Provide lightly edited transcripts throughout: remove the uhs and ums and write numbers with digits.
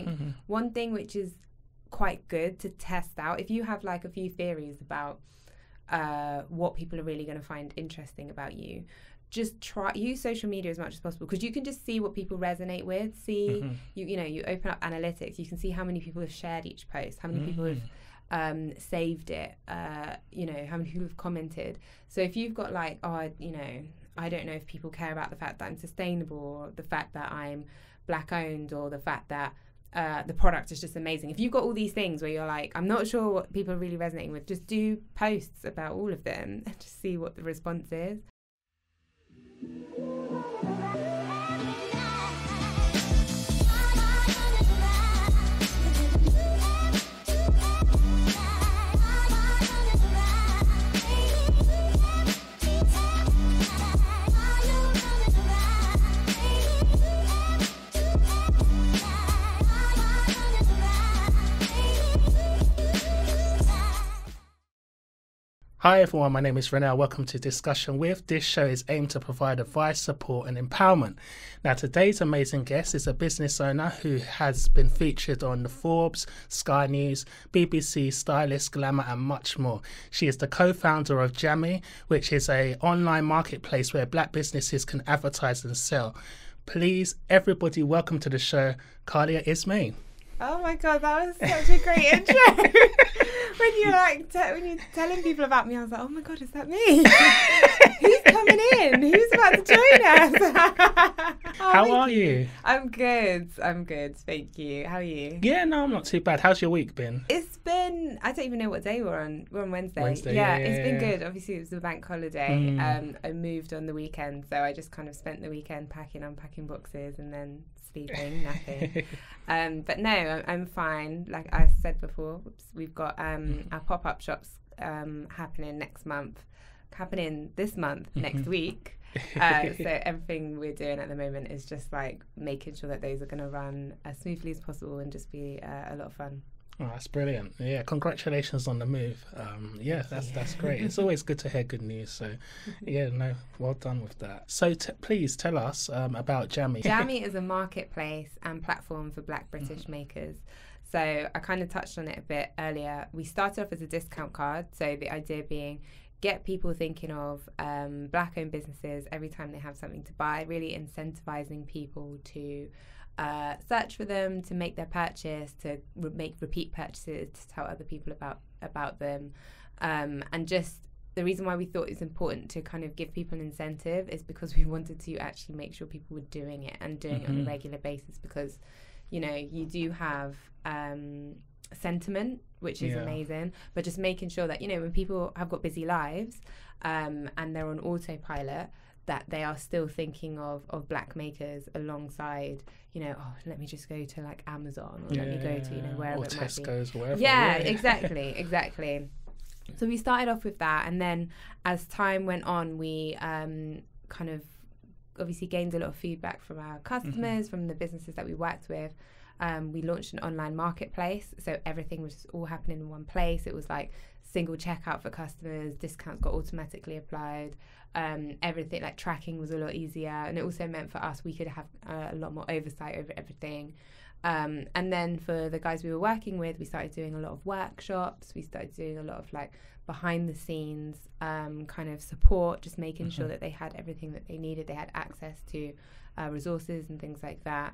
think one thing which is quite good to test out, if you have like a few theories about what people are really going to find interesting about you, just use social media as much as possible, because you can just see what people resonate with. You open up analytics, you can see how many people have shared each post, how many people have saved it, how many people have commented. So if you've got like, I don't know if people care about the fact that I'm sustainable, or the fact that I'm black owned, or the fact that the product is just amazing. If you've got all these things where you're like, I'm not sure what people are really resonating with, just do posts about all of them and just see what the response is. Hi everyone, my name is Rehnell. Welcome to Discussion With. This show is aimed to provide advice, support and empowerment. Now today's amazing guest is a business owner who has been featured on the Forbes, Sky News, BBC, Stylist, Glamour and much more. She is the co-founder of Jamii, which is an online marketplace where black businesses can advertise and sell. Please, everybody, welcome to the show, Khalia Ismain. Oh my God, that was such a great intro. When you're like, when you're telling people about me, I was like, oh my God, is that me? Who's coming in? Who's about to join us? How are you? I'm good. Thank you. How are you? Yeah, no, I'm not too bad. How's your week been? It's been, I don't even know what day we're on. We're on Wednesday. Yeah, it's been good. Obviously, it was a bank holiday. I moved on the weekend, so I just kind of spent the weekend unpacking boxes and then sleeping, napping. But no, I'm fine. Like I said before, we've got our pop-up shops happening this month, next week. So everything we're doing at the moment is just like making sure that those are going to run as smoothly as possible and just be a lot of fun. Oh, that's brilliant. Yeah, congratulations on the move. That's great. It's always good to hear good news. So, yeah, no, well done with that. So please tell us about Jamii. Jamii is a marketplace and platform for black British makers. So I kind of touched on it a bit earlier. We started off as a discount card. So the idea being get people thinking of black-owned businesses every time they have something to buy, really incentivizing people to search for them, to make their purchase, to make repeat purchases, to tell other people about them. And just the reason why we thought it's important to kind of give people an incentive is because we wanted to actually make sure people were doing it and doing it on a regular basis, because, you know, you do have sentiment, which is amazing, but just making sure that, you know, when people have got busy lives and they're on autopilot, that they are still thinking of black makers alongside, you know, let me just go to like Amazon, or let me go to, you know, wherever or it might be. Tesco's or wherever. Yeah, exactly. So we started off with that, and then as time went on, we kind of obviously gained a lot of feedback from our customers, from the businesses that we worked with. We launched an online marketplace, so everything was all happening in one place. It was like single checkout for customers, discounts got automatically applied, everything like tracking was a lot easier, and it also meant for us we could have a lot more oversight over everything. And then for the guys we were working with, we started doing a lot of workshops, we started doing a lot of like behind the scenes kind of support, just making sure that they had everything that they needed, they had access to resources and things like that.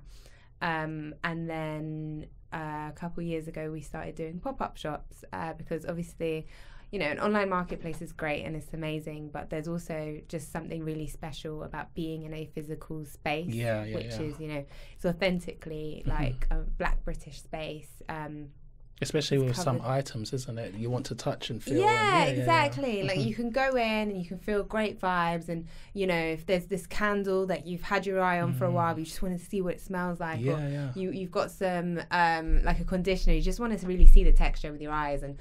And then a couple of years ago we started doing pop-up shops because obviously, you know, an online marketplace is great and it's amazing, but there's also just something really special about being in a physical space, which is, you know, it's authentically like a black British space. Especially with some items, isn't it? You want to touch and feel. Exactly. Like you can go in and you can feel great vibes, and you know, if there's this candle that you've had your eye on for a while, but you just want to see what it smells like, or you've got some like a conditioner, you just want to really see the texture with your eyes, and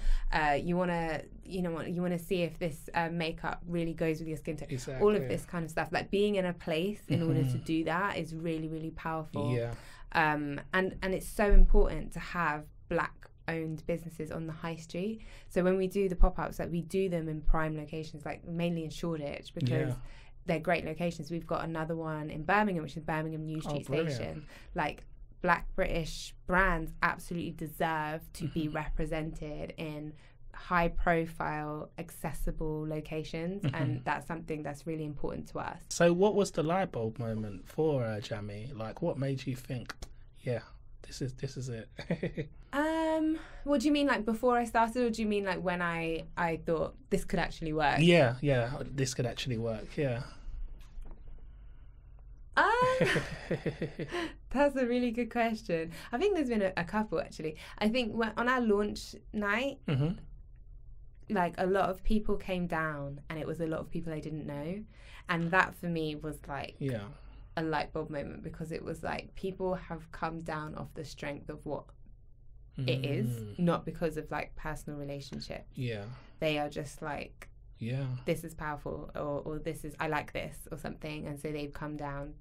you want to see if this makeup really goes with your skin tone. Exactly. All of this kind of stuff. Like being in a place in order to do that is really, really powerful. Yeah. And it's so important to have black owned businesses on the high street. So when we do the pop-ups, like we do them in prime locations, like mainly in Shoreditch, because they're great locations. We've got another one in Birmingham, which is Birmingham New Street Station. Like Black British brands absolutely deserve to be represented in high profile, accessible locations, and that's something that's really important to us. So what was the light bulb moment for Jamii? Like, what made you think, yeah, this is it? What do you mean, like before I started, or do you mean like when I thought this could actually work? Yeah, this could actually work, yeah. That's a really good question. I think there's been a couple, actually. I think on our launch night, like a lot of people came down, and it was a lot of people I didn't know, and that for me was like a light bulb moment, because it was like people have come down off the strength of what it is, not because of like personal relationships. They are just like, this is powerful, or this is, I like this, or something, and so they've come down.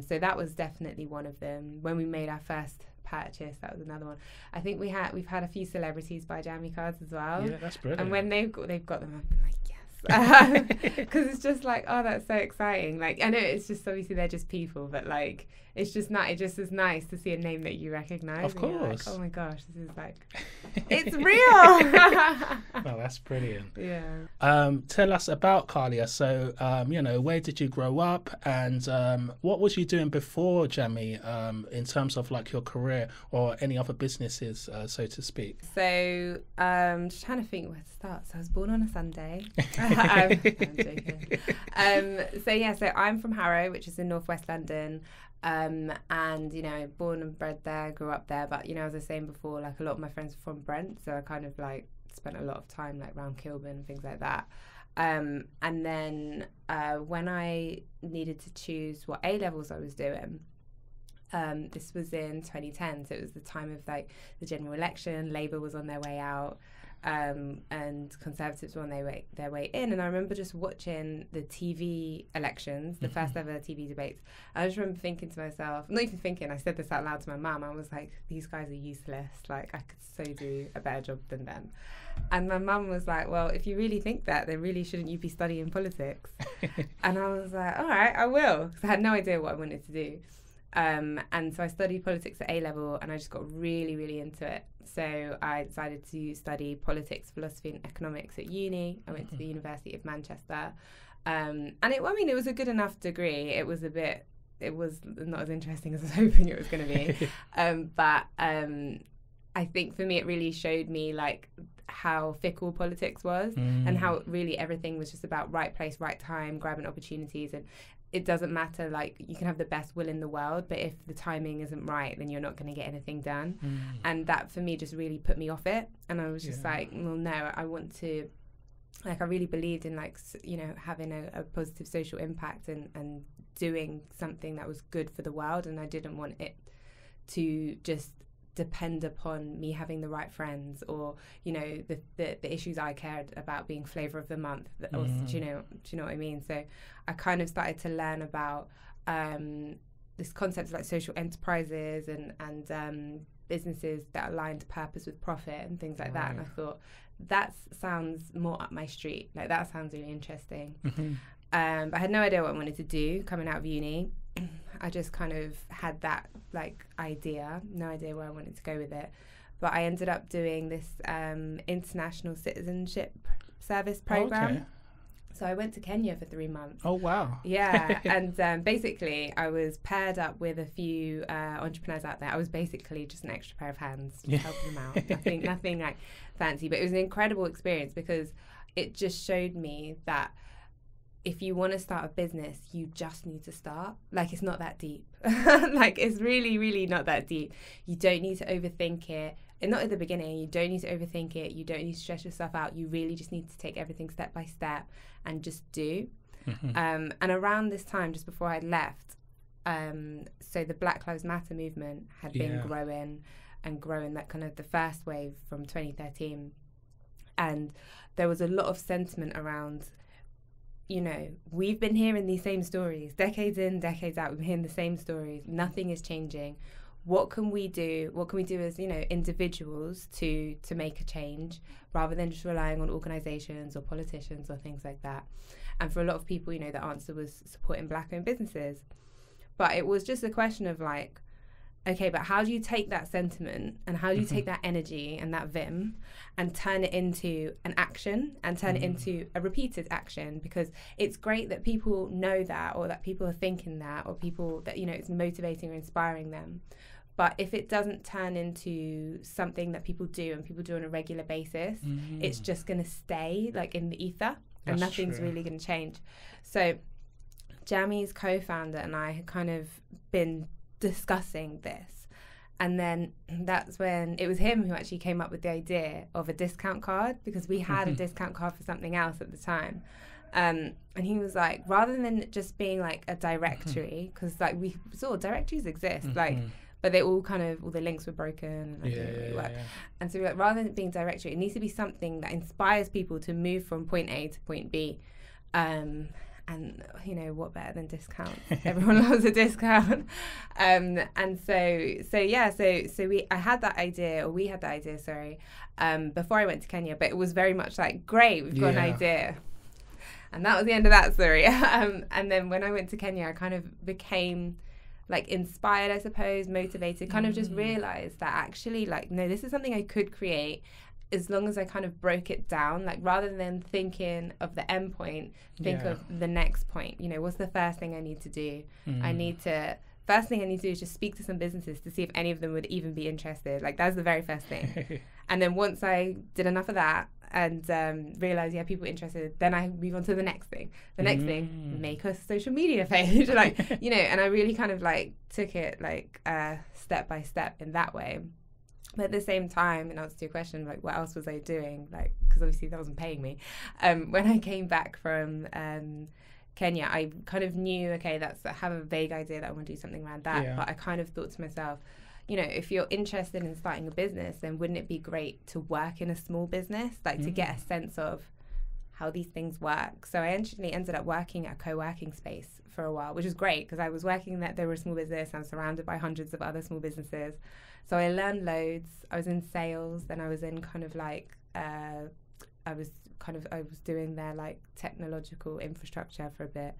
So that was definitely one of them. When we made our first purchase, that was another one. I think we've had a few celebrities buy Jamii cards as well. Yeah, that's brilliant. And when they've got them, I've been like, yes, because it's just like, oh, that's so exciting. Like, I know it's just obviously they're just people, but like it's just not. It just is nice to see a name that you recognise. Of course. Like, oh my gosh, this is like, it's real. Oh, that's brilliant. Yeah. Tell us about Khalia. So, where did you grow up, and what was you doing before Jamii, in terms of like your career or any other businesses, so to speak? So, just trying to think where to start. So I was born on a Sunday. I'm joking. So I'm from Harrow, which is in northwest London. And born and bred there, grew up there, but as I was saying before, like a lot of my friends are from Brent, so I kind of like spent a lot of time like around Kilburn and things like that. And then when I needed to choose what A-levels I was doing, this was in 2010, so it was the time of like the general election. Labour was on their way out, and Conservatives were on their way in. And I remember just watching the TV elections, the first ever TV debates. I just remember thinking to myself, not even thinking, I said this out loud to my mum. I was like, these guys are useless. Like, I could so do a better job than them. And my mum was like, well, if you really think that, then really shouldn't you be studying politics? And I was like, all right, I will, because I had no idea what I wanted to do. And so I studied politics at A-level, and I just got really, really into it. So I decided to study politics, philosophy and economics at uni. I went to the University of Manchester. And it was a good enough degree. It was not as interesting as I was hoping it was going to be. But I think for me, it really showed me like how fickle politics was, and how really everything was just about right place, right time, grabbing opportunities. And it doesn't matter, like you can have the best will in the world, but if the timing isn't right, then you're not going to get anything done. And that for me just really put me off it. And I was just like, well, no, I want to, like, I really believed in like, having a positive social impact and doing something that was good for the world. And I didn't want it to just depend upon me having the right friends, or the issues I cared about being flavour of the month, or do you know what I mean? So I kind of started to learn about this concept of like social enterprises and businesses that aligned purpose with profit and things like that. And I thought that sounds more up my street, like that sounds really interesting. But I had no idea what I wanted to do coming out of uni. I just kind of had that like idea, no idea where I wanted to go with it. But I ended up doing this international citizenship service program. Okay. So I went to Kenya for 3 months. Oh, wow. Yeah. And basically I was paired up with a few entrepreneurs out there. I was basically just an extra pair of hands, just helping them out. Nothing like fancy, but it was an incredible experience, because it just showed me that if you want to start a business, you just need to start. Like, it's not that deep. Like, it's really, really not that deep. You don't need to overthink it. And not at the beginning. You don't need to overthink it. You don't need to stress yourself out. You really just need to take everything step by step and just do. And around this time, just before I left, so the Black Lives Matter movement had been growing, that kind of the first wave from 2013. And there was a lot of sentiment around, we've been hearing these same stories, decades in, decades out. We've been hearing the same stories. Nothing is changing. What can we do? What can we do as, individuals to make a change, rather than just relying on organisations or politicians or things like that? And for a lot of people, the answer was supporting Black-owned businesses. But it was just a question of like, okay, but how do you take that sentiment and how do you take that energy and that vim and turn it into an action and turn it into a repeated action? Because it's great that people know that, or that people are thinking that, or people that, you know, it's motivating or inspiring them. But if it doesn't turn into something that people do and people do on a regular basis, it's just going to stay like in the ether, and nothing's really going to change. So Jamii's co-founder and I had kind of been discussing this, and then that's when it was him who actually came up with the idea of a discount card, because we had a discount card for something else at the time. And he was like, rather than just being like a directory, because like we saw directories exist, like, but they all kind of, all the links were broken. And And so we're like, rather than it being directory, it needs to be something that inspires people to move from point A to point B. And, you know, what better than discounts? Everyone loves a discount. And I had that idea, or we had that idea, sorry, before I went to Kenya, but it was very much like, great, we've got an idea. And that was the end of that story. And then when I went to Kenya, I kind of became like inspired, I suppose, motivated, kind of just realized that actually, like, no, this is something I could create as long as I kind of broke it down, like rather than thinking of the end point, think of the next point. You know, what's the first thing I need to do? First thing I need to do is just speak to some businesses to see if any of them would even be interested. Like, that's the very first thing. And then once I did enough of that and realized, people were interested, then I move on to the next thing. The next thing, make a social media page. Like, you know, and I really kind of like took it like step by step in that way. But at the same time, in answer to your question, like, what else was I doing? Like, because obviously that wasn't paying me. When I came back from Kenya, I kind of knew, okay, I have a vague idea that I want to do something around that. But I kind of thought to myself, you know, if you're interested in starting a business, then wouldn't it be great to work in a small business, like to get a sense of how these things work? So I actually ended up working at a co-working space for a while, which was great because I was working there. They were a small business. I was surrounded by hundreds of other small businesses. So I learned loads. I was in sales. Then I was in kind of like, I was doing their like technological infrastructure for a bit.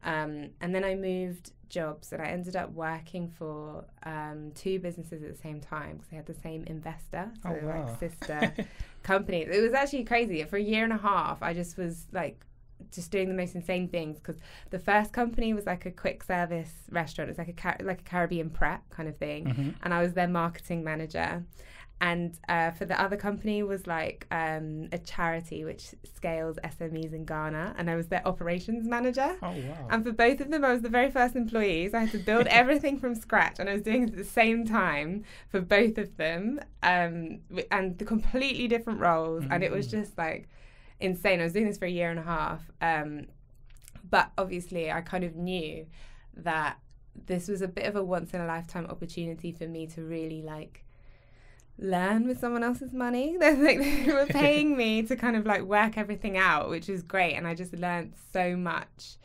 And then I moved jobs and I ended up working for 2 businesses at the same time because they had the same investor. So they were like sister companies. It was actually crazy. For a year and a half, I just was like just doing the most insane things, because the first company was like a quick service restaurant. It's like a Caribbean prep kind of thing. And I was their marketing manager. And for the other company was like a charity which scales SMEs in Ghana, and I was their operations manager. Oh, wow. And for both of them, I was the very first employee, so I had to build everything from scratch, and I was doing it at the same time for both of them, and the completely different roles, and it was just like insane. I was doing this for a year and a half, but obviously I kind of knew that this was a bit of a once-in-a-lifetime opportunity for me to really like learn with someone else's money. They were paying me to kind of like work everything out, which was great, and I just learned so much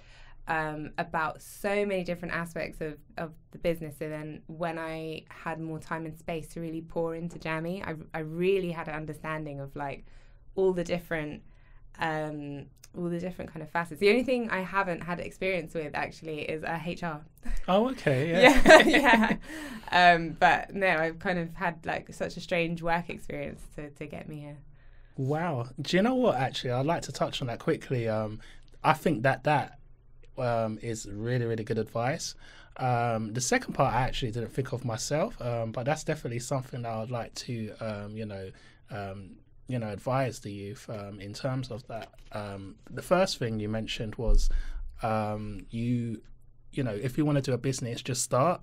about so many different aspects of the business. And then when I had more time and space to really pour into Jamii, I really had an understanding of like all the different kind of facets. The only thing I haven't had experience with actually is HR. Oh, okay, yeah. But no, I've kind of had like such a strange work experience to get me here. Wow. Do you know what, actually, I'd like to touch on that quickly. I think that is really, really good advice. The second part I actually didn't think of myself, but that's definitely something that I'd like to, advise the youth in terms of that. The first thing you mentioned was, if you want to do a business, just start.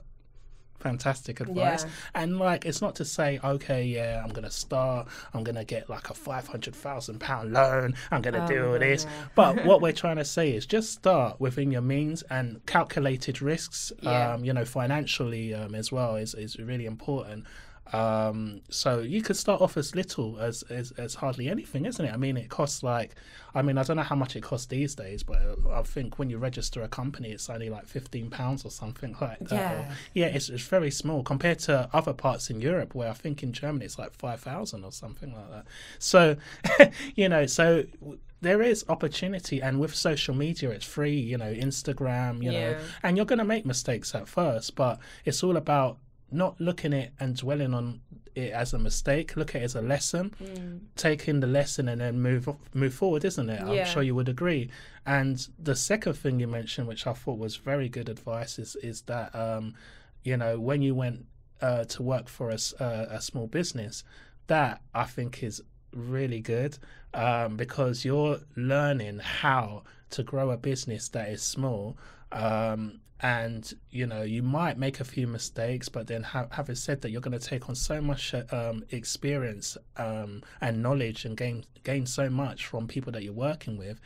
Fantastic advice. Yeah. And like, it's not to say, okay, yeah, I'm gonna start, I'm gonna get like a £500,000 loan, I'm gonna do all this. Yeah. But what we're trying to say is just start within your means, and calculated risks, financially as well is really important. So you could start off as little as hardly anything, isn't it? I mean, it costs I don't know how much it costs these days, but I think when you register a company, it's only like £15 or something like that. It's very small compared to other parts in Europe, where I think in Germany it's like 5,000 or something like that. So, so there is opportunity, and with social media, it's free, Instagram, and you're going to make mistakes at first, but it's all about not looking at it and dwelling on it as a mistake. Look at it as a lesson. Take in the lesson and then move forward, isn't it? I'm sure you would agree. And the second thing you mentioned, which I thought was very good advice, is that when you went to work for a small business, that I think is really good, because you're learning how to grow a business that is small. And you might make a few mistakes, but then having said that, you're going to take on so much experience and knowledge, and gain so much from people that you're working with,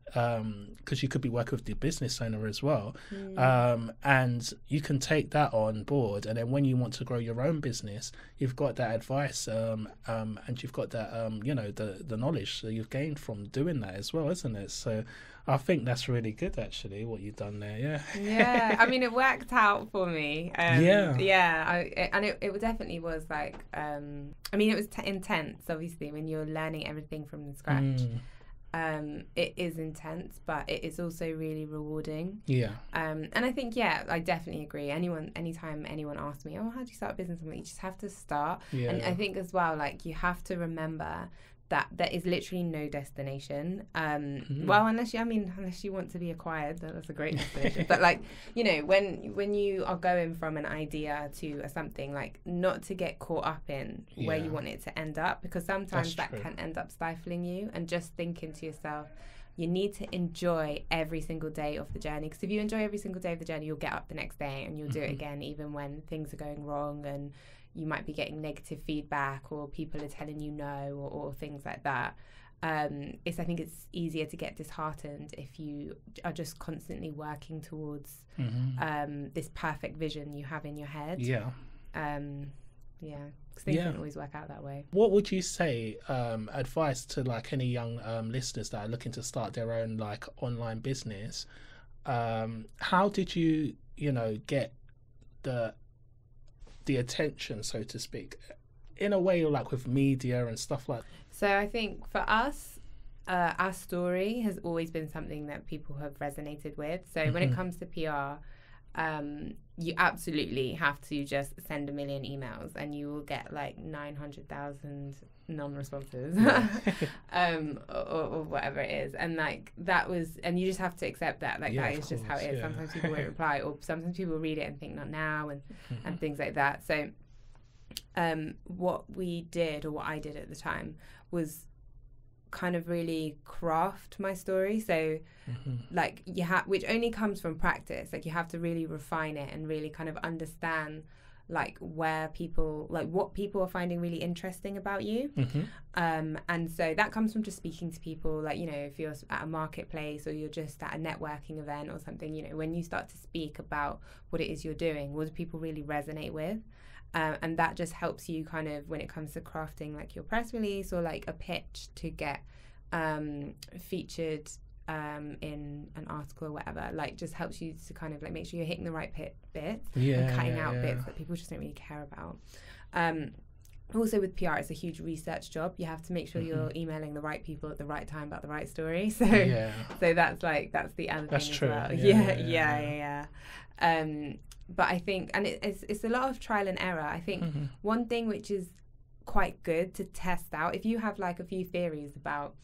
because you could be working with the business owner as well. And you can take that on board, and then when you want to grow your own business, you've got that advice, and you've got that the knowledge that you've gained from doing that as well, isn't it? So I think that's really good, actually, what you've done there. Yeah. I mean, it worked out for me. It definitely was like, I mean, it was intense, obviously, when you're learning everything from the scratch. It is intense, but it is also really rewarding. And I think, I definitely agree. Anytime anyone asks me, how do you start a business? I'm like, you just have to start. And I think as well, like, you have to remember that there is literally no destination. Well, unless you want to be acquired, that's a great destination. But like, when you are going from an idea to something, like, not to get caught up in where you want it to end up, because sometimes that can end up stifling you, and just thinking to yourself, you need to enjoy every single day of the journey, because if you enjoy every single day of the journey, you'll get up the next day and you'll do it again, even when things are going wrong and you might be getting negative feedback, or people are telling you no, or things like that. I think it's easier to get disheartened if you are just constantly working towards this perfect vision you have in your head. Because things don't always work out that way. What would you say, advice to like any young listeners that are looking to start their own like online business? How did you get the attention, so to speak, in a way, like with media and stuff like that? So I think for us, our story has always been something that people have resonated with. So when it comes to PR, you absolutely have to just send 1 million emails and you will get like 900,000 non-responses or whatever it is. And like that was, and you just have to accept that, like that is just how it is. Sometimes people won't reply, or sometimes people read it and think not now, and things like that. So what we did, or what I did at the time, was kind of really craft my story. So like which only comes from practice. Like you have to really refine it and really kind of understand like where people, like what people are finding really interesting about you. And so that comes from just speaking to people, like, if you're at a marketplace or you're just at a networking event or something, when you start to speak about what it is you're doing, what do people really resonate with? And that just helps you kind of, when it comes to crafting like your press release or like a pitch to get featured in an article or whatever, like just helps you to kind of like make sure you're hitting the right bits and cutting out bits that people just don't really care about. Also with PR, it's a huge research job. You have to make sure you're emailing the right people at the right time about the right story. So so that's the other thing true. As well. But I think, and it's a lot of trial and error. I think one thing which is quite good to test out, if you have like a few theories about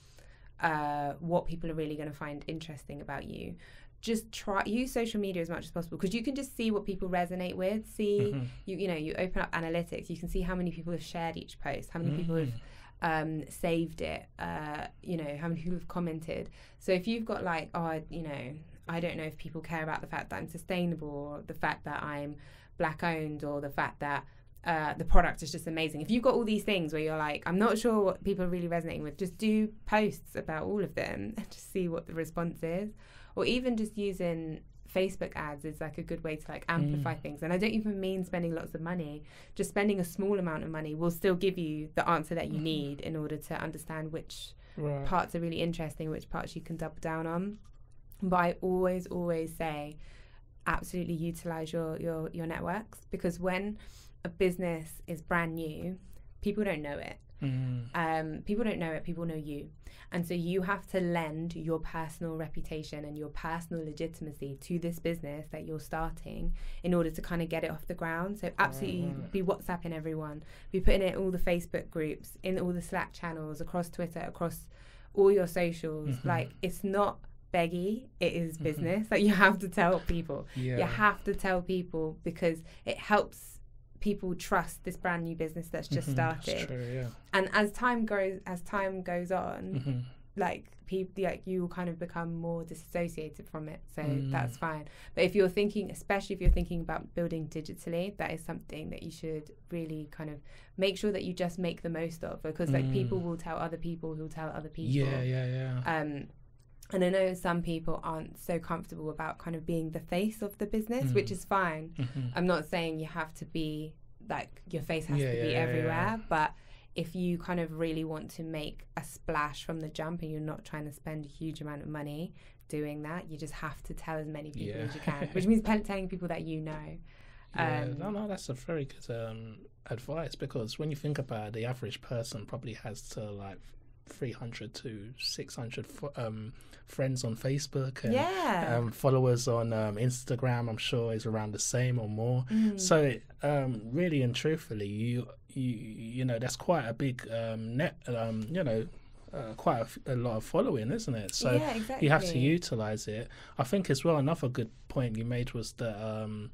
what people are really going to find interesting about you, just use social media as much as possible, because you can just see what people resonate with. You open up analytics, you can see how many people have shared each post, how many people have saved it, how many people have commented. So if you've got like, I don't know if people care about the fact that I'm sustainable, or the fact that I'm black owned, or the fact that the product is just amazing. If you've got all these things where you're like, I'm not sure what people are really resonating with, just do posts about all of them and just see what the response is. Or even just using Facebook ads is like a good way to like amplify things. And I don't even mean spending lots of money. Just spending a small amount of money will still give you the answer that you need in order to understand which parts are really interesting, which parts you can double down on. But I always say absolutely utilize your networks, because when a business is brand new, people don't know it. People don't know it, people know you. And so you have to lend your personal reputation and your personal legitimacy to this business that you're starting in order to kind of get it off the ground. So absolutely be WhatsApping everyone, be putting it in all the Facebook groups, in all the Slack channels, across Twitter, across all your socials. Like, it's not beggy, it is business. Like, you have to tell people. You have to tell people, because it helps people trust this brand new business that's just started. That's true, and as time goes on, like, people, like, you will kind of become more disassociated from it, so that's fine. But if you're thinking, especially if you're thinking about building digitally, that is something that you should really kind of make sure that you just make the most of, because like people will tell other people who'll tell other people. And I know some people aren't so comfortable about kind of being the face of the business, which is fine. I'm not saying you have to be, like, your face has to be everywhere, but if you kind of really want to make a splash from the jump and you're not trying to spend a huge amount of money doing that, you just have to tell as many people as you can, which means telling people that you know. No, that's a very good advice, because when you think about it, the average person probably has to, like, 300 to 600 friends on Facebook, and followers on Instagram, I'm sure, is around the same or more. So really and truthfully, you know, that's quite a big net, you know, quite a lot of following, isn't it? So exactly. You have to utilize it. I think as well, another good point you made was that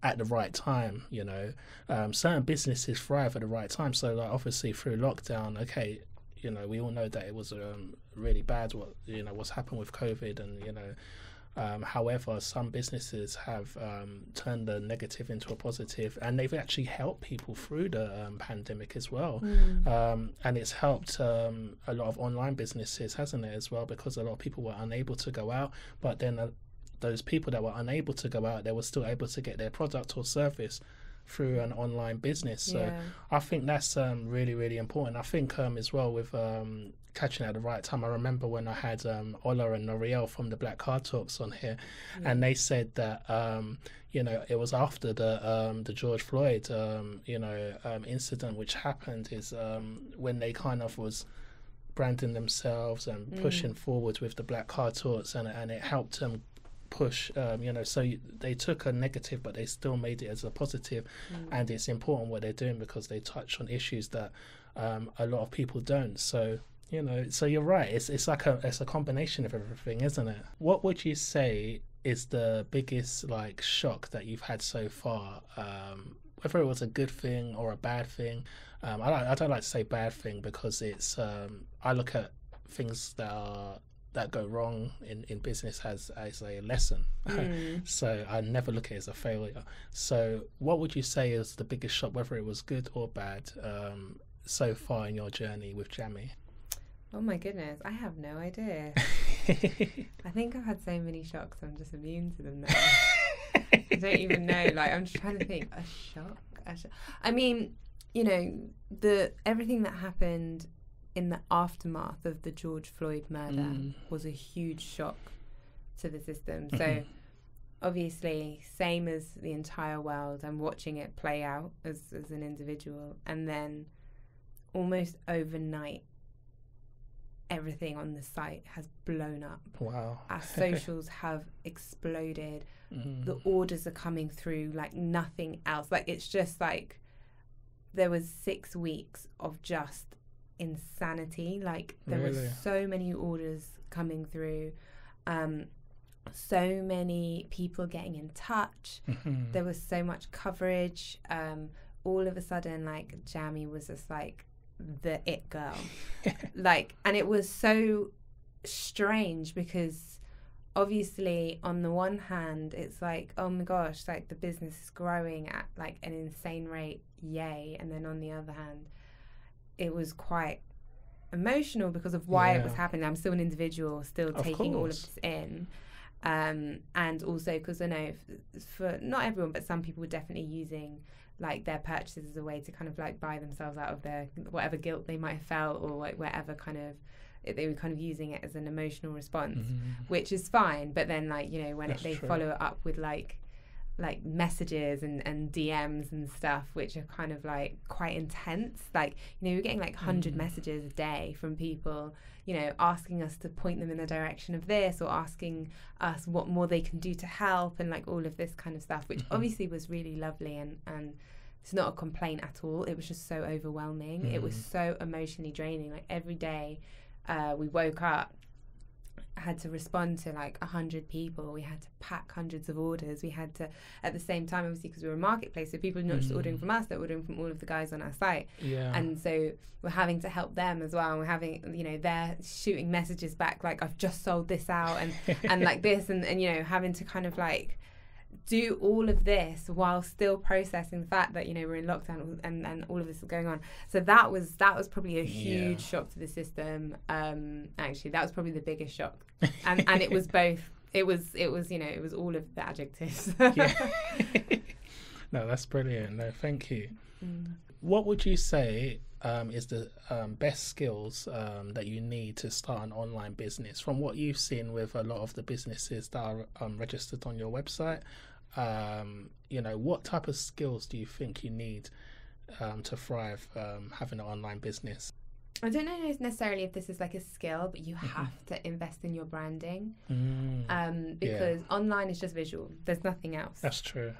at the right time, you know, certain businesses thrive at the right time. So, like, obviously through lockdown, okay, you know, we all know that it was really bad what's happened with COVID, and you know, however, some businesses have turned the negative into a positive, and they've actually helped people through the pandemic as well. And it's helped a lot of online businesses, hasn't it, as well, because a lot of people were unable to go out, but then those people that were unable to go out, they were still able to get their product or service through an online business. So I think that's really, really important. I think as well with catching at the right time, I remember when I had Ola and Noriel from the Black Card Talks on here, and they said that you know, it was after the George Floyd incident which happened, is when they kind of was branding themselves and pushing forward with the Black Card Talks, and it helped them push, you know, so they took a negative but they still made it as a positive. And it's important what they're doing, because they touch on issues that a lot of people don't. So, you know, so you're right, it's like it's a combination of everything, isn't it? What would you say is the biggest, like, shock that you've had so far, whether it was a good thing or a bad thing? I don't like to say bad thing, because it's I look at things that go wrong in business as a lesson. So I never look at it as a failure. So what would you say is the biggest shock, whether it was good or bad, so far in your journey with Jamii? Oh my goodness, I have no idea. I think I've had so many shocks, I'm just immune to them now. I don't even know, like, I'm just trying to think. A shock? I mean, you know, everything that happened in the aftermath of the George Floyd murder was a huge shock to the system. So obviously, same as the entire world, I'm watching it play out as an individual, and then almost overnight, everything on the site has blown up. Wow. Our socials have exploded. The orders are coming through like nothing else. Like, it's just like there was 6 weeks of just insanity. Like, there were so many orders coming through, so many people getting in touch. There was so much coverage. All of a sudden, like, Jamii was just like the it girl. Like, and it was so strange because obviously on the one hand it's like, oh my gosh, like the business is growing at like an insane rate, yay. And then on the other hand, it was quite emotional because of why it was happening. I'm still an individual, still taking all of this in, and also because I know for not everyone, but some people were definitely using like their purchases as a way to kind of like buy themselves out of their whatever guilt they might have felt, or like whatever kind of they were kind of using it as an emotional response, which is fine. But then, like, you know, when they follow it up with like like messages and DMs and stuff, which are kind of like quite intense. Like, you know, you're getting like 100 messages a day from people, you know, asking us to point them in the direction of this, or asking us what more they can do to help, and like all of this kind of stuff, which obviously was really lovely, and it's not a complaint at all. It was just so overwhelming. It was so emotionally draining. Like every day we woke up, had to respond to like 100 people. We had to pack hundreds of orders. We had to, at the same time, obviously, because we were a marketplace, so people are not just ordering from us, they're ordering from all of the guys on our site. And so we're having to help them as well. And we're having, you know, they're shooting messages back like, I've just sold this out, and like this, and you know, having to kind of like do all of this while still processing the fact that, you know, we're in lockdown and all of this is going on. So that was probably a huge shock to the system. Actually, that was probably the biggest shock, and it was both. It was you know, it was all of the adjectives. No, that's brilliant. No, thank you. What would you say is the best skills that you need to start an online business, from what you've seen with a lot of the businesses that are registered on your website? You know, what type of skills do you think you need to thrive having an online business? I don't know necessarily if this is like a skill, but you have to invest in your branding, because online is just visual. There's nothing else. That's true.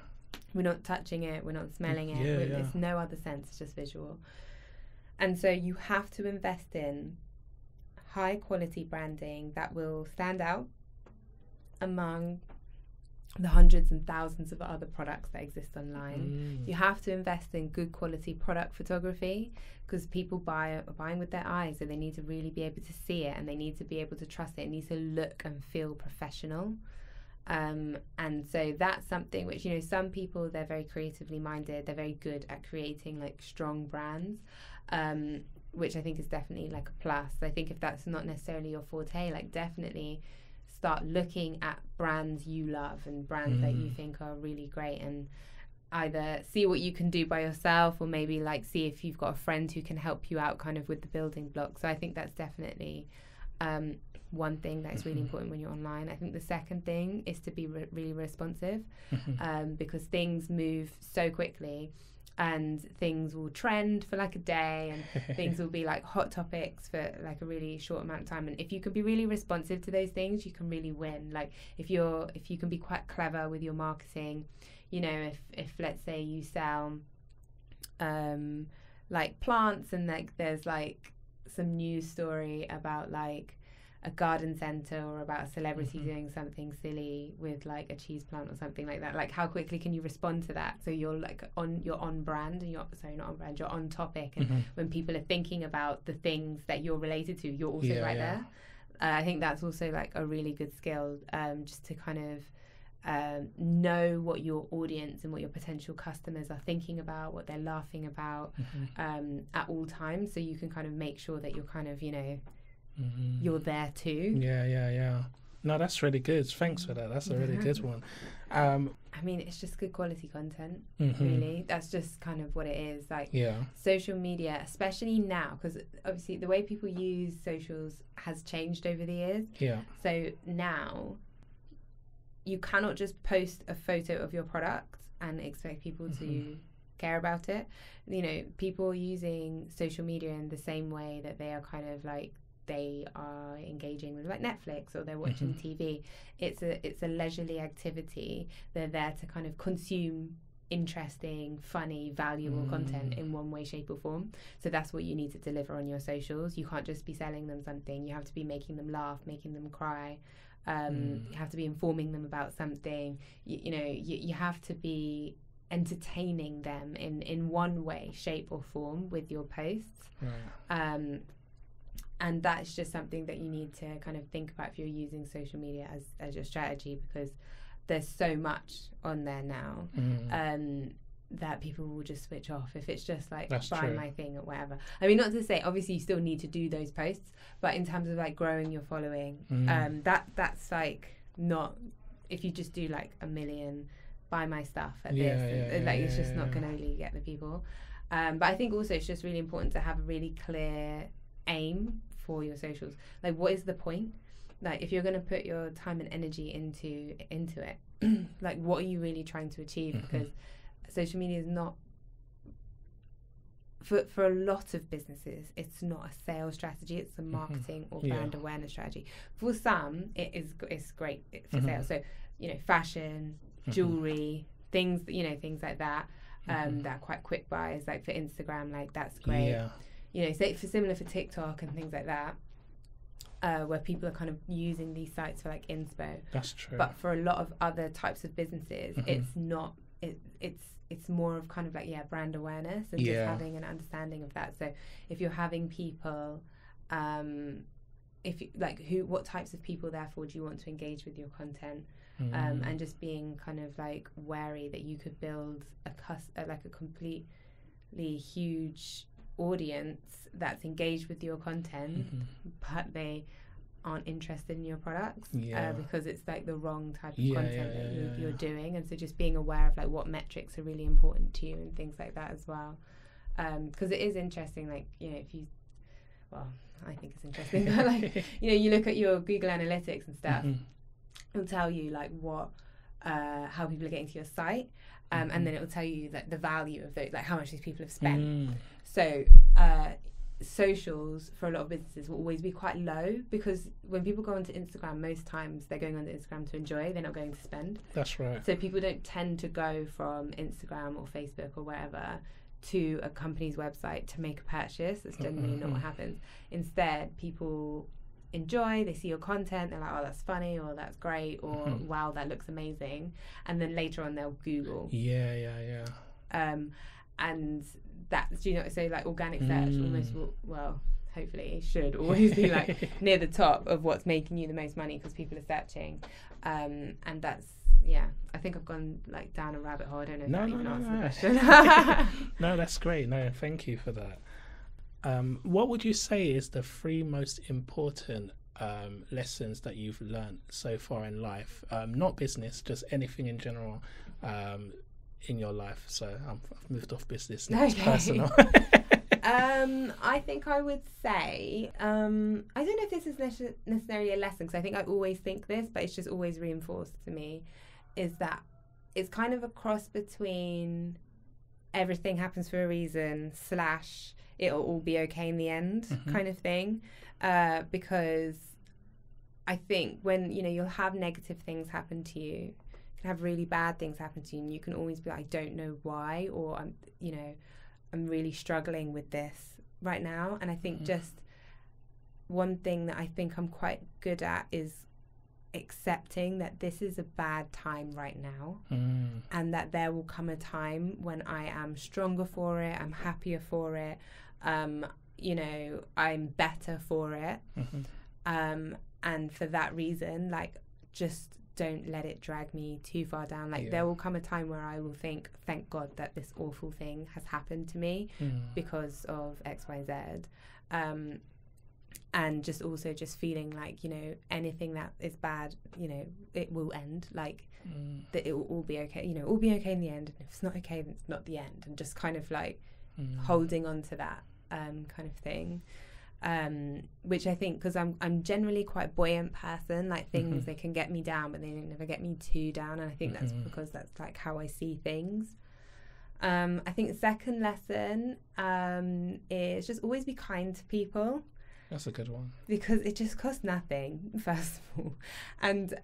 We're not touching it. We're not smelling it. There's no other sense. It's just visual. And so you have to invest in high quality branding that will stand out among the hundreds and thousands of other products that exist online. You have to invest in good quality product photography, because people are buying with their eyes, so they need to really be able to see it, and they need to be able to trust it. It needs to look and feel professional. And so that's something which, you know, some people, they're very creatively minded, they're very good at creating like strong brands, which I think is definitely like a plus. I think if that's not necessarily your forte, like definitely start looking at brands you love and brands that you think are really great, and either see what you can do by yourself, or maybe like see if you've got a friend who can help you out kind of with the building blocks. So I think that's definitely one thing that is really important when you're online. I think the second thing is to be really responsive, because things move so quickly, and things will trend for like a day, and things will be like hot topics for like a really short amount of time. And if you can be really responsive to those things, you can really win. Like if you can be quite clever with your marketing, you know, if let's say you sell like plants, and like there's like some news story about like a garden centre, or about a celebrity doing something silly with like a cheese plant or something like that, like how quickly can you respond to that, so you're like on brand, and you're on topic, and when people are thinking about the things that you're related to, you're also there. I think that's also like a really good skill, just to kind of know what your audience and what your potential customers are thinking about, what they're laughing about at all times, so you can kind of make sure that you're kind of, you know, you're there too. No, that's really good. Thanks for that. That's a really good one. I mean, it's just good quality content, really. That's just kind of what it is. Like social media, especially now, because obviously the way people use socials has changed over the years. So now you cannot just post a photo of your product and expect people to care about it. You know, people are using social media in the same way that they are kind of like, they are engaging with like Netflix, or they're watching TV. It's a leisurely activity. They're there to kind of consume interesting, funny, valuable content in one way, shape or form. So that's what you need to deliver on your socials. You can't just be selling them something. You have to be making them laugh, making them cry. You have to be informing them about something. You know, you have to be entertaining them in one way, shape or form with your posts. And that's just something that you need to kind of think about if you're using social media as your strategy, because there's so much on there now that people will just switch off if it's just like buy my thing or whatever. I mean, not to say obviously you still need to do those posts, but in terms of like growing your following, that's like not, if you just do like 1 million buy my stuff at it's just not going to really get the people. But I think also it's just really important to have a really clear aim for your socials. Like, what is the point? like if you're going to put your time and energy into it, like what are you really trying to achieve? Because social media is not, for a lot of businesses, it's not a sales strategy, it's a marketing or brand awareness strategy. For some, it's great for sales. So, you know, fashion, jewelry, things like that, that are quite quick buys, like for Instagram, like that's great. Yeah. You know, so similar for TikTok and things like that, where people are kind of using these sites for like inspo. That's true. But for a lot of other types of businesses, it's not. It's more of kind of like brand awareness and just having an understanding of that. So if you're having people, if you, like what types of people therefore do you want to engage with your content, and just being kind of like wary that you could build like a completely huge audience that's engaged with your content, but they aren't interested in your products because it's like the wrong type of content that you're doing. And so just being aware of like what metrics are really important to you and things like that as well, because it is interesting, like, you know, if you, well, I think it's interesting but like, you know, you look at your Google Analytics and stuff, it'll tell you like what how people are getting to your site, and then it'll tell you like the value of those, like how much these people have spent. So socials for a lot of businesses will always be quite low, because when people go onto Instagram, most times they're going onto Instagram to enjoy, they're not going to spend. That's right. So people don't tend to go from Instagram or Facebook or wherever to a company's website to make a purchase. That's generally not what happens. Instead, people enjoy, they see your content, they're like, oh, that's funny, or that's great, or wow, that looks amazing, and then later on they'll Google. And that's, you know, so like organic search almost well, hopefully should always be like near the top of what's making you the most money, because people are searching, and that's, I think I've gone like down a rabbit hole. I don't know if that even answers the question. No, that's great. No, thank you for that. What would you say is the 3 most important lessons that you've learned so far in life? Not business, just anything in general in your life. So I've moved off business now. It's personal. I think I would say, I don't know if this is necessarily a lesson, because I think I always think this, but it's just always reinforced to me, is that it's kind of a cross between everything happens for a reason / it'll all be okay in the end kind of thing, because I think when, you know, you'll have negative things happen to you, you can have really bad things happen to you, and you can always be like, I don't know why, or I'm really struggling with this right now. And I think just one thing that I think I'm quite good at is accepting that this is a bad time right now, and that there will come a time when I am stronger for it, I'm happier for it, you know, I'm better for it, and for that reason, like, just don't let it drag me too far down. Like, there will come a time where I will think, thank God that this awful thing has happened to me because of X, Y, Z. And just also just feeling like, you know, anything that is bad, you know, it will end. Like, that it will all be okay. You know, it will be okay in the end. And if it's not okay, then it's not the end. And just kind of like holding on to that kind of thing. Which I think, because I'm generally quite a buoyant person, like things, they can get me down, but they never get me too down. And I think that's because that's like how I see things. I think the second lesson is just always be kind to people. That's a good one. Because it just costs nothing, first of all. And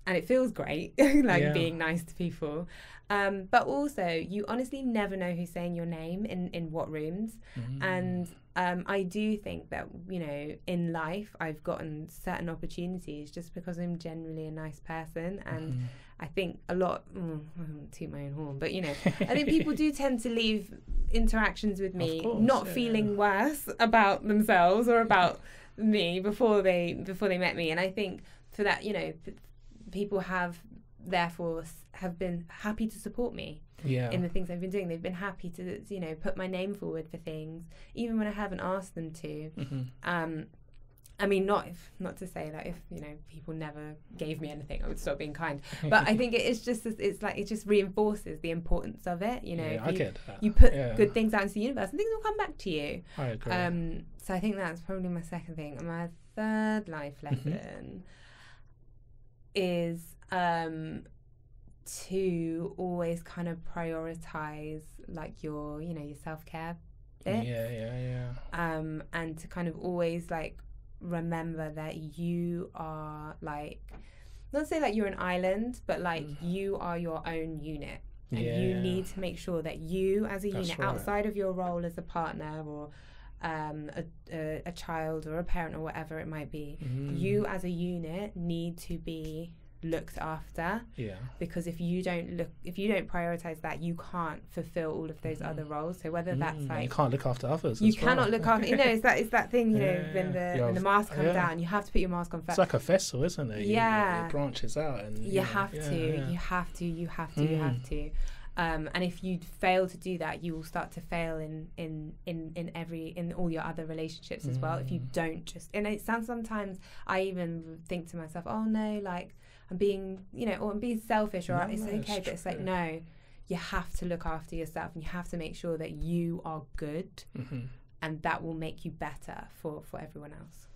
it feels great, like being nice to people. But also, you honestly never know who's saying your name in what rooms. And I do think that, you know, in life, I've gotten certain opportunities just because I'm generally a nice person. And I think a lot, I don't toot my own horn, but, you know, I think people do tend to leave interactions with me not feeling worse about themselves or about me before they met me. And I think for that, you know, people have therefore have been happy to support me in the things I've been doing. They've been happy to, you know, put my name forward for things, even when I haven't asked them to. I mean, not to say that if people never gave me anything, I would stop being kind. But I think it's just it just reinforces the importance of it. I get that. You put good things out into the universe, and things will come back to you. I agree. So I think that's probably my second thing. My third life lesson is to always kind of prioritize like your self-care bits. And to kind of always like remember that you are like, not to say that you're an island, but like you are your own unit, and you need to make sure that you as a unit, outside of your role as a partner or a child or a parent or whatever it might be, you as a unit need to be looked after, because if you don't prioritize that, you can't fulfill all of those other roles. So whether that's like, you can't look after others, you cannot look after, it's that thing, when the mask comes down, you have to put your mask on first. It's like a vessel, isn't it? It branches out, and you have to. And if you fail to do that, you will start to fail in all your other relationships as well. If you don't and it sounds, sometimes I even think to myself, oh no, like I'm being, or I'm being selfish, or it's okay, but it's like, no, you have to look after yourself, and you have to make sure that you are good, and that will make you better for everyone else.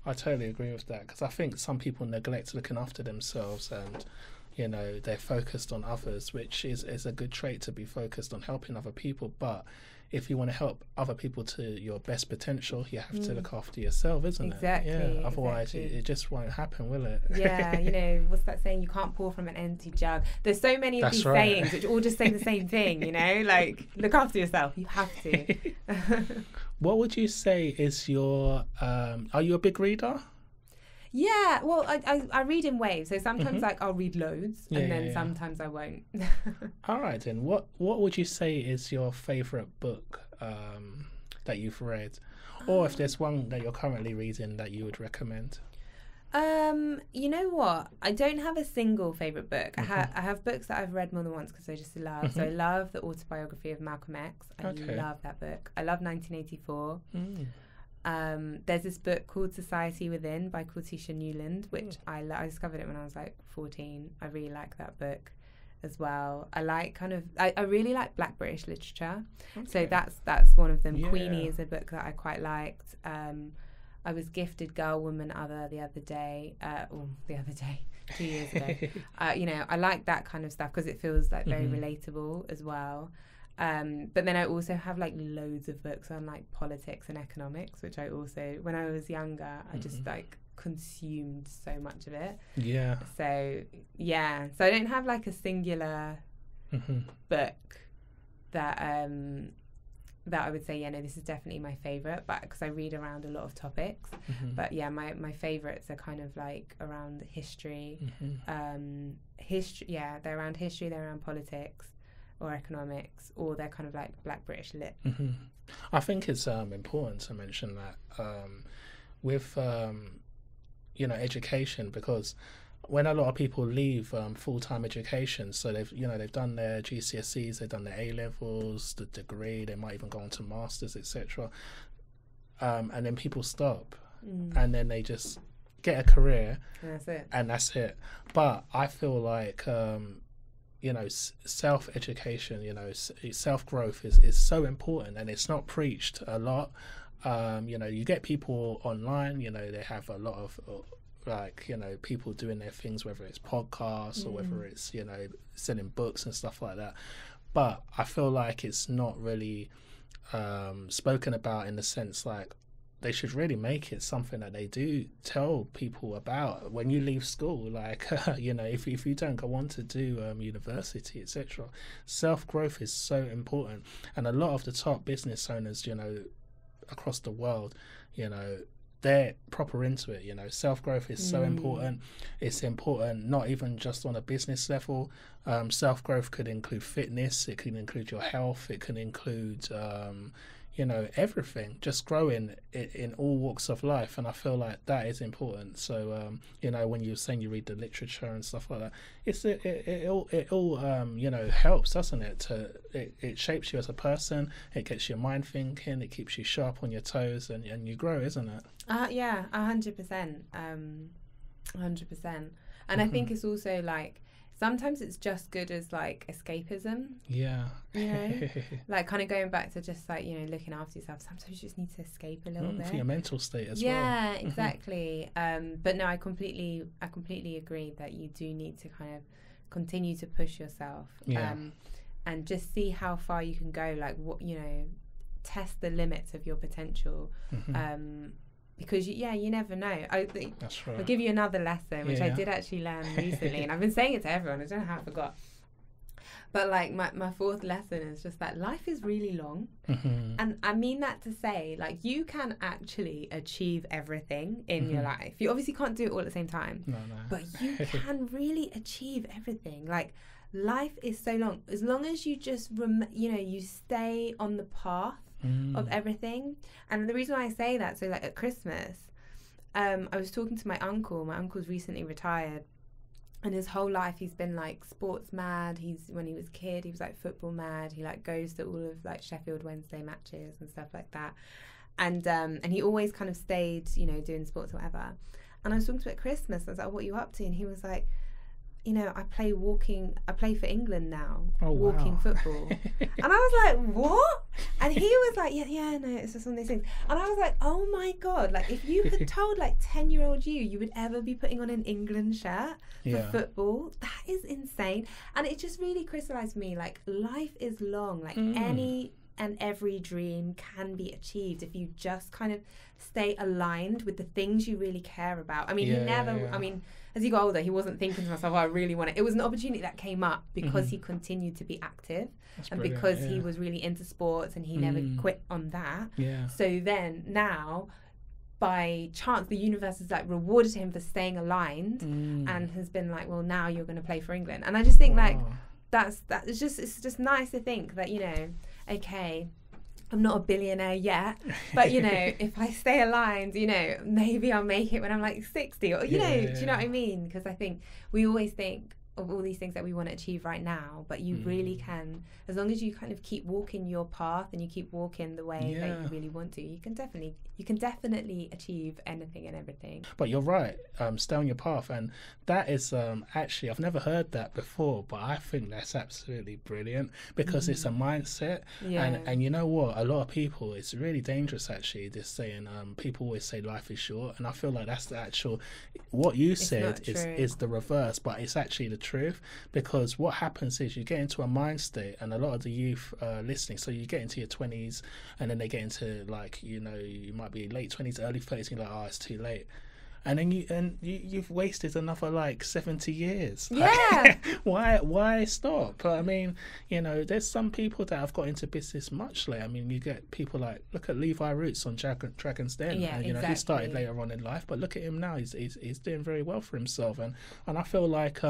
I totally agree with that, because I think some people neglect looking after themselves, and they're focused on others, which is a good trait, to be focused on helping other people. But if you want to help other people to your best potential, you have to look after yourself, isn't it? Yeah. Otherwise, it just won't happen, will it? Yeah. What's that saying? You can't pour from an empty jug. There's so many of these sayings which all just say the same thing. Like, look after yourself. You have to. What would you say is your? Are you a big reader? Yeah, well, I read in waves. So sometimes like I'll read loads, and then sometimes I won't. All right, then. What would you say is your favourite book that you've read, or if there's one that you're currently reading that you would recommend? You know what? I don't have a single favourite book. I have books that I've read more than once because I just love. So I love the autobiography of Malcolm X. I love that book. I love 1984. There's this book called Society Within by Cortisha Newland, which I discovered it when I was like 14. I really like that book as well. I like I really like Black British literature. So that's one of them. Queenie is a book that I quite liked. I was gifted Girl, Woman, Other the other day, 2 years ago. I like that kind of stuff because it feels like very relatable as well. But then I also have like loads of books on like politics and economics, which I also, when I was younger, I just like consumed so much of it. So I don't have like a singular book that I would say, this is definitely my favourite, but because I read around a lot of topics. But my favourites are kind of like around history. They're around history, they're around politics or economics, or they're kind of like Black British lit. I think it's important to mention that with education, because when a lot of people leave full-time education, so they've done their GCSEs, they've done their A-levels, the degree, they might even go on to masters, etc. And then people stop, and then they just get a career, and that's it. But I feel like self-education, self-growth is so important, and it's not preached a lot. You get people online, they have a lot of people doing their things, whether it's podcasts or whether it's selling books and stuff like that, but I feel like it's not really spoken about, in the sense like they should really make it something that they do tell people about when you leave school, like if you don't go on to do university, etc. Self-growth is so important, and a lot of the top business owners across the world, they're proper into it. Self-growth is so important. It's important not even just on a business level. Self-growth could include fitness, it could include your health, it can include you know, everything, just growing in all walks of life. And I feel like that is important. So, you know, when you're saying you read the literature and stuff like that, it all you know, helps, doesn't it? It shapes you as a person. It gets your mind thinking. It keeps you sharp on your toes, and you grow, isn't it? Yeah, 100%. 100%. And I think it's also like, sometimes it's just good as like escapism. Yeah. You know, like kind of going back to just like, you know, looking after yourself. Sometimes you just need to escape a little bit. For your mental state as well. Yeah, exactly. But no, I completely agree that you do need to kind of continue to push yourself. Yeah. And just see how far you can go. Like, what, you know, test the limits of your potential. Because you never know. I think that's right. I'll give you another lesson, which I did actually learn recently, and I've been saying it to everyone. I don't know how I forgot. But like my fourth lesson is just that life is really long, and I mean that to say, like, you can actually achieve everything in your life. You obviously can't do it all at the same time, but you can really achieve everything. Like, life is so long. As long as you just you stay on the path of everything. And the reason why I say that, so like at Christmas, I was talking to my uncle. My uncle's recently retired, and his whole life he's been like sports mad. When he was a kid, he was like football mad. He like goes to all of like Sheffield Wednesday matches and stuff like that, and he always kind of stayed, you know, doing sports or whatever. And I was talking to him at Christmas. I was like, "What are you up to?" And he was like, you know, I play for England now, walking football. And I was like, what? And he was like, yeah, no, it's just one of these things. And I was like, oh my God, like if you had told like 10-year-old you would ever be putting on an England shirt for football, that is insane. And it just really crystallized for me, like, life is long, like any and every dream can be achieved if you just kind of stay aligned with the things you really care about. I mean, I mean, as he got older, he wasn't thinking to himself, I really want it. It was an opportunity that came up because he continued to be active. That's and because he was really into sports and he never quit on that. Yeah. So then now, by chance, the universe has like rewarded him for staying aligned and has been like, well, now you're going to play for England. And I just think like it's just nice to think that, you know, okay, I'm not a billionaire yet, but, you know, if I stay aligned, you know, maybe I'll make it when I'm like 60 or, you know, do you know what I mean? Because I think we always think of all these things that we want to achieve right now, but you really can, as long as you kind of keep walking your path and you keep walking the way that you really want to, you can definitely achieve anything and everything. But you're right, stay on your path, and that is actually, I've never heard that before, but I think that's absolutely brilliant because it's a mindset. And you know what, a lot of people, it's really dangerous actually, just saying, people always say life is short, and I feel like that's the actual, what you said is the reverse, but it's actually the truth, because what happens is you get into a mind state, and a lot of the youth listening, so you get into your 20s and then they get into, like, you know, you might be late 20s, early 30s, and you're like, oh, it's too late. And then you've wasted another like 70 years. Yeah. Why stop? I mean, you know, there's some people that have got into business much later. I mean, you get people like, look at Levi Roots on Dragon's Den. Yeah, you know, he started later on in life, but look at him now. He's doing very well for himself, and I feel like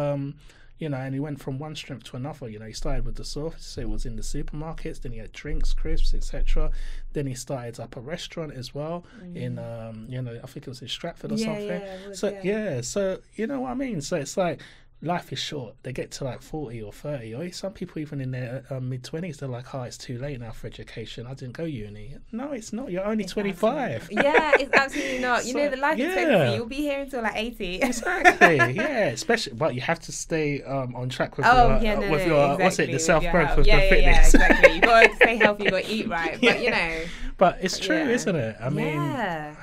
you know, and he went from one strength to another. You know, he started with the sauce, so it was in the supermarkets, then he had drinks, crisps, etc. Then he started up a restaurant as well in, you know, I think it was in Stratford or something. So you know what I mean? So it's like, life is short. They get to like 40 or 30, or some people even in their mid-20s, they're like, oh, it's too late now for education. I didn't go uni. No, it's not. You're only 25. Yeah, it's absolutely not. You know, the life expectancy, you'll be here until like 80. Exactly, yeah. Especially, but you have to stay on track with your, exactly, what's it, the self-growth with the fitness. Yeah, exactly. You got to stay healthy, you got to eat right. But, you know. But it's true, isn't it? I mean,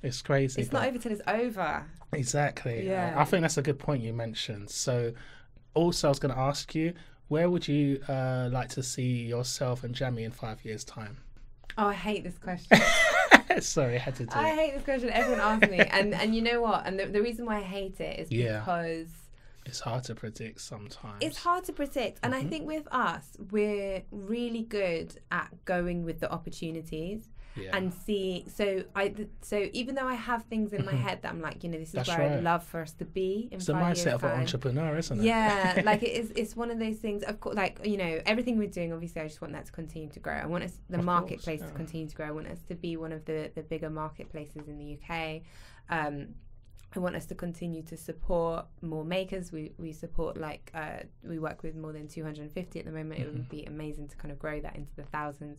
it's crazy. It's not over till it's over. Exactly. Yeah. I think that's a good point you mentioned. So also I was going to ask you, where would you like to see yourself and Jamii in 5 years' time? Oh, I hate this question. Sorry, I had to do it. I hate this question. Everyone asks me. And you know what? And the reason why I hate it is because It's hard to predict sometimes. It's hard to predict. And I think with us, we're really good at going with the opportunities. Yeah. And see, so even though I have things in my head that I'm like, this is where I'd love for us to be in 5 years' time. It's the mindset of an entrepreneur, isn't it? Yeah, like it's one of those things. Of course, like everything we're doing. Obviously, I just want that to continue to grow. I want the marketplace to continue to grow. I want us to be one of the bigger marketplaces in the UK. I want us to continue to support more makers. We support we work with more than 250 at the moment. It would be amazing to kind of grow that into the thousands.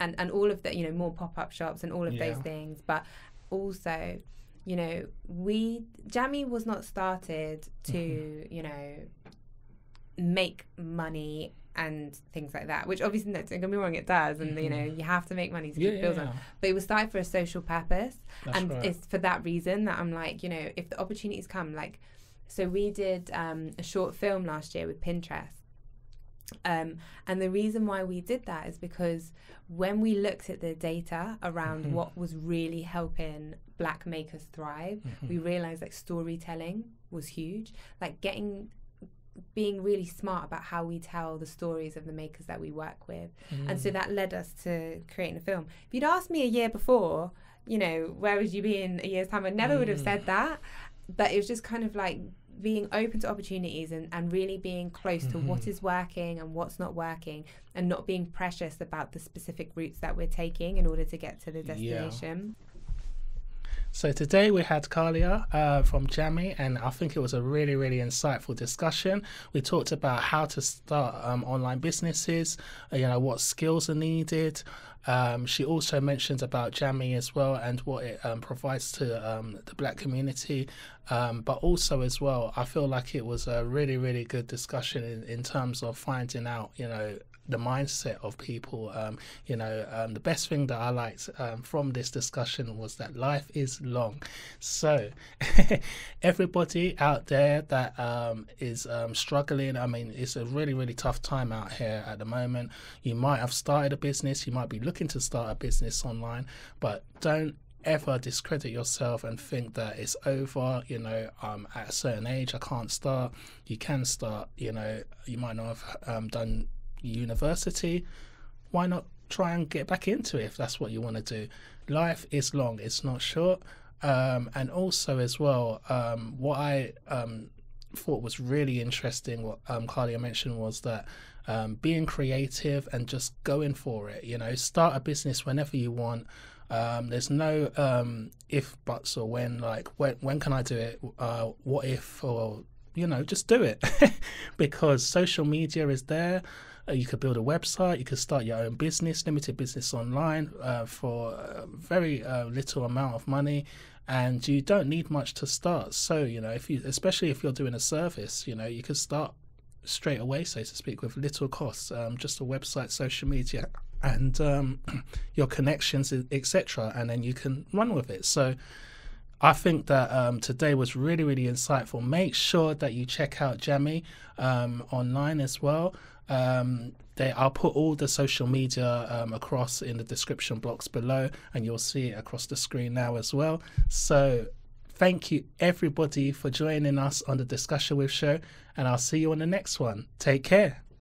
And all of that, more pop-up shops and all of those things. But also, Jamii was not started to, make money and things like that, which obviously, don't get me wrong, it does. And, you have to make money to keep bills on. But it was started for a social purpose. It's for that reason that I'm like, if the opportunities come, so we did a short film last year with Pinterest. And the reason why we did that is because when we looked at the data around what was really helping Black makers thrive, we realized storytelling was huge. Being really smart about how we tell the stories of the makers that we work with. And so that led us to creating a film. If you'd asked me a year before, where would you be in a year's time? I never would have said that. But it was just kind of being open to opportunities and really being close to what is working and what's not working, and not being precious about the specific routes that we're taking in order to get to the destination. So today we had Khalia from Jamii, and I think it was a really, really insightful discussion. We talked about how to start online businesses, what skills are needed. She also mentioned about Jamii as well and what it provides to the Black community. But also as well, I feel like it was a really, really good discussion in terms of finding out, the mindset of people. The best thing that I liked from this discussion was that life is long. So everybody out there that is struggling, it's a really, really tough time out here at the moment. You might have started a business, you might be looking to start a business online, but don't ever discredit yourself and think that it's over, at a certain age I can't start. You can start, you might not have done university. Why not try and get back into it if that's what you want to do? Life is long, it's not short. And also as well, what I thought was really interesting, what Khalia mentioned, was that being creative and just going for it. Start a business whenever you want. There's no if, buts, or when. When can I do it? What if? Or just do it. Because social media is there. You could build a website, you could start your own business, limited business online for a very little amount of money, and you don't need much to start. So, especially if you're doing a service, you could start straight away, so to speak, with little costs, just a website, social media, and your connections, etc., and then you can run with it. So I think that today was really, really insightful. Make sure that you check out Jamii online as well. I'll put all the social media across in the description box below, and you'll see it across the screen now as well. So thank you everybody for joining us on the Discussion With show, and I'll see you on the next one. Take care.